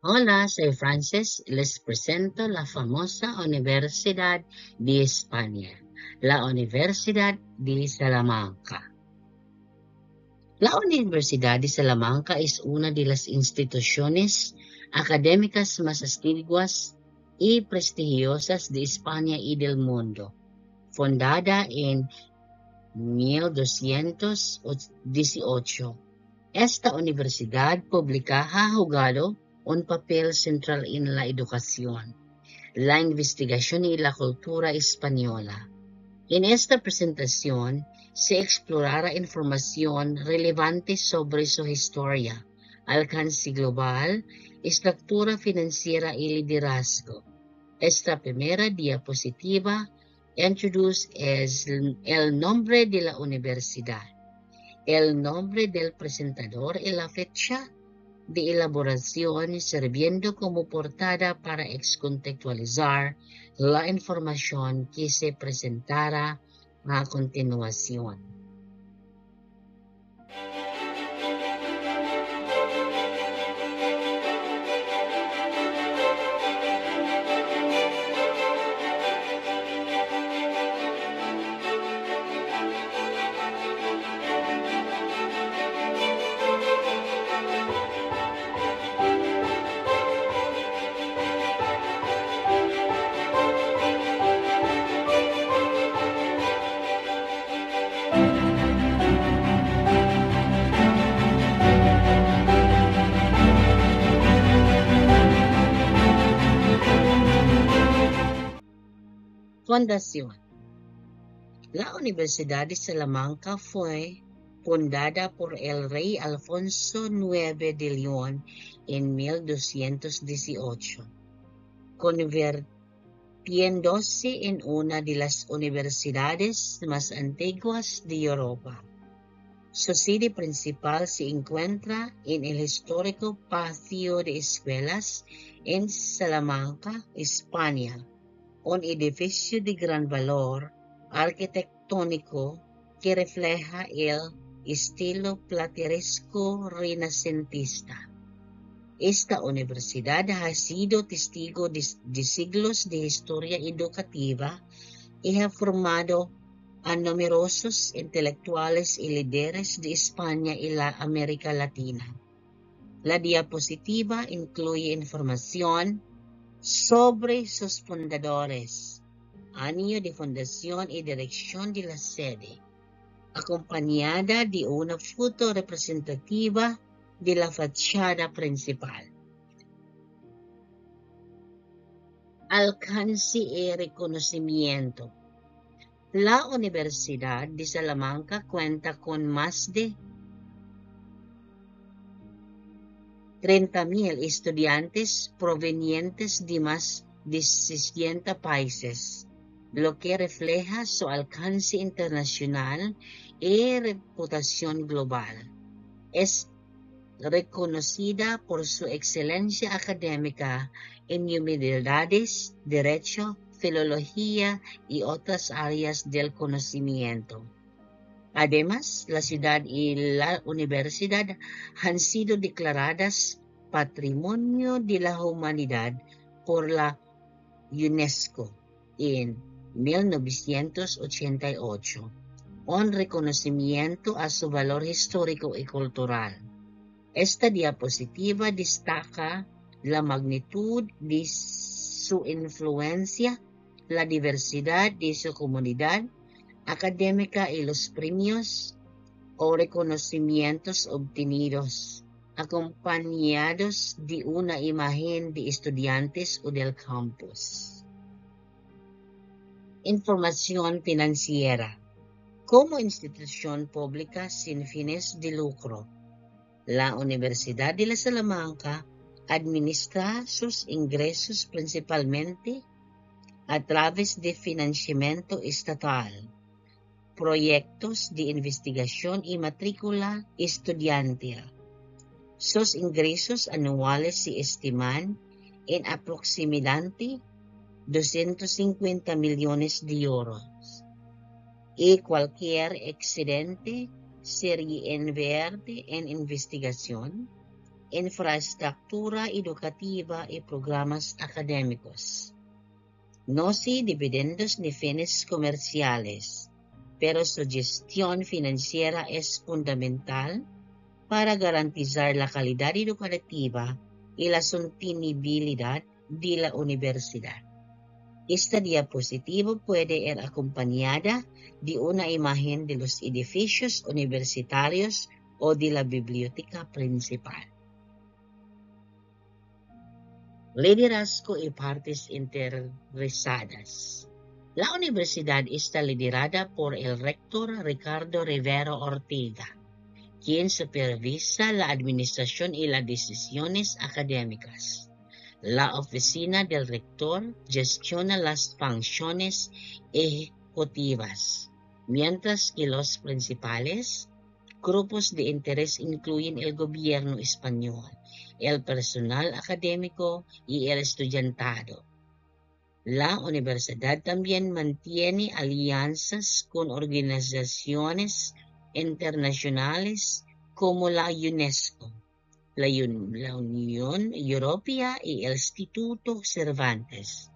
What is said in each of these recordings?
Hola, soy Frances y les presento la famosa Universidad de España, la Universidad de Salamanca. La Universidad de Salamanca es una de las instituciones académicas más antiguas y prestigiosas de España y del mundo. Fundada en 1218, esta universidad pública ha jugado un papel central en la educación, la investigación y la cultura española. En esta presentación se explorará información relevante sobre su historia, alcance global, estructura financiera y liderazgo. Esta primera diapositiva introduce el nombre de la universidad, el nombre del presentador y la fecha de elaboración, sirviendo como portada para contextualizar la información que se presentará a continuación. Fundación. La Universidad de Salamanca fue fundada por el rey Alfonso IX de León en 1218, convirtiéndose en una de las universidades más antiguas de Europa. Su sede principal se encuentra en el histórico Patio de Escuelas en Salamanca, España, un edificio de gran valor arquitectónico que refleja el estilo plateresco renacentista. Esta universidad ha sido testigo de siglos de historia educativa y ha formado a numerosos intelectuales y líderes de España y la América Latina. La diapositiva incluye información sobre sus fundadores, año de fundación y dirección de la sede, acompañada de una foto representativa de la fachada principal. Alcance y reconocimiento. La Universidad de Salamanca cuenta con más de 30,000 estudiantes provenientes de más de 60 países, lo que refleja su alcance internacional y reputación global. Es reconocida por su excelencia académica en humanidades, derecho, filología y otras áreas del conocimiento. Además, la ciudad y la universidad han sido declaradas Patrimonio de la Humanidad por la UNESCO en 1988, un reconocimiento a su valor histórico y cultural. Esta diapositiva destaca la magnitud de su influencia, la diversidad de su comunidad académica y los premios o reconocimientos obtenidos, acompañados de una imagen de estudiantes o del campus. Información financiera. Como institución pública sin fines de lucro, la Universidad de la Salamanca administra sus ingresos principalmente a través de financiamiento estatal, proyectos de investigación y matrícula estudiantil. Sus ingresos anuales se estiman en aproximadamente 250 millones de euros y cualquier excedente se reinvierte en investigación, infraestructura educativa y programas académicos. No se dividendos ni fines comerciales, pero su gestión financiera es fundamental para garantizar la calidad educativa y la sostenibilidad de la universidad. Esta diapositiva puede ir acompañada de una imagen de los edificios universitarios o de la biblioteca principal. Liderazgo y partes interesadas. La universidad está liderada por el rector Ricardo Rivero Ortega, quien supervisa la administración y las decisiones académicas. La oficina del rector gestiona las funciones ejecutivas, mientras que los principales grupos de interés incluyen el gobierno español, el personal académico y el estudiantado. La universidad también mantiene alianzas con organizaciones internacionales como la UNESCO, la Unión Europea y el Instituto Cervantes,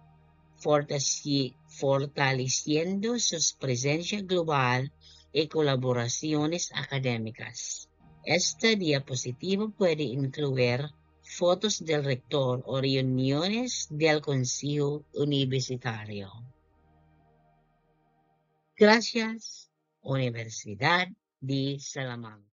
fortaleciendo su presencia global y colaboraciones académicas. Esta diapositiva puede incluir fotos del rector o reuniones del Consejo Universitario. Gracias, Universidad de Salamanca.